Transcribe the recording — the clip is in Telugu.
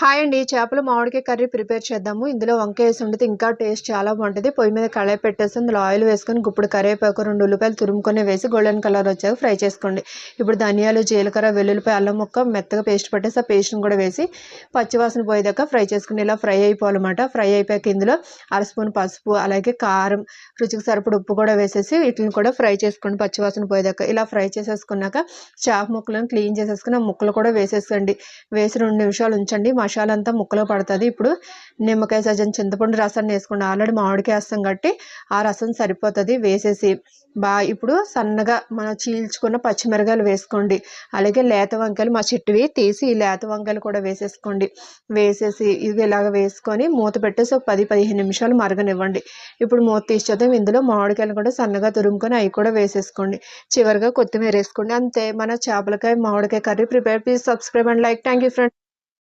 హాయ్ అండి. చేపల మామిడికాయ కర్రీ ప్రిపేర్ చేద్దాము. ఇందులో వంకాయ వేసి వండితే ఇంకా టేస్ట్ చాలా బాగుంటుంది. పొయ్యి మీద కళాయి పెట్టేసి అందులో ఆయిల్ వేసుకొని గుప్పుడు కరివేపాకు 2 ఉల్లిపాయలు తురుముకొని వేసి గోల్డెన్ కలర్ వచ్చాక ఫ్రై చేసుకోండి. ఇప్పుడు ధనియాలు, జీలకర్ర, వెల్లుల్లిపాయ, అల్లం ముక్క మెత్తగా పేస్ట్ పట్టేసి ఆ పేస్ట్ని కూడా వేసి పచ్చివాసన పోయేదాకా ఫ్రై చేసుకుని ఇలా ఫ్రై అయిపోవాలన్నమాట. ఫ్రై అయిపోయాక ఇందులో అర స్పూన్ పసుపు, అలాగే కారం, రుచికి సరిపడ ఉప్పు కూడా వేసేసి వీటిని కూడా ఫ్రై చేసుకోండి పచ్చివాసన పోయేదాకా. ఇలా ఫ్రై చేసేసుకున్నాక చేప ముక్కలను క్లీన్ చేసేసుకుని ఆ ముక్కలు కూడా వేసేసుకోండి. వేసి 2 నిమిషాలు ఉంచండి. మసాలా అంతా ముక్కలో పడుతుంది. ఇప్పుడు నిమ్మకాయ సజ్జన చింతపండు రసాన్ని వేసుకోండి. ఆల్రెడీ మామిడికాయ వేస్తాం కాబట్టి ఆ రసం సరిపోతుంది. వేసేసి ఇప్పుడు సన్నగా మనం చీల్చుకున్న పచ్చిమిరకాయలు వేసుకోండి. అలాగే లేత వంకాయలు మా చెట్టువి తీసి ఈ లేత వంకాయలు కూడా వేసేసుకోండి. వేసేసి ఇవి ఇలాగ వేసుకొని మూత పెట్టేసి ఒక 10-15 నిమిషాలు మరగనివ్వండి. ఇప్పుడు మూత తీసి చూద్దాం. ఇందులో మామిడికాయలు కూడా సన్నగా తురుముకొని అవి కూడా వేసేసుకోండి. చివరిగా కొత్తిమీర వేసుకోండి. అంతే మన చేపలకాయ మామిడికాయ curry prepare. Please subscribe and like. Thank you friends.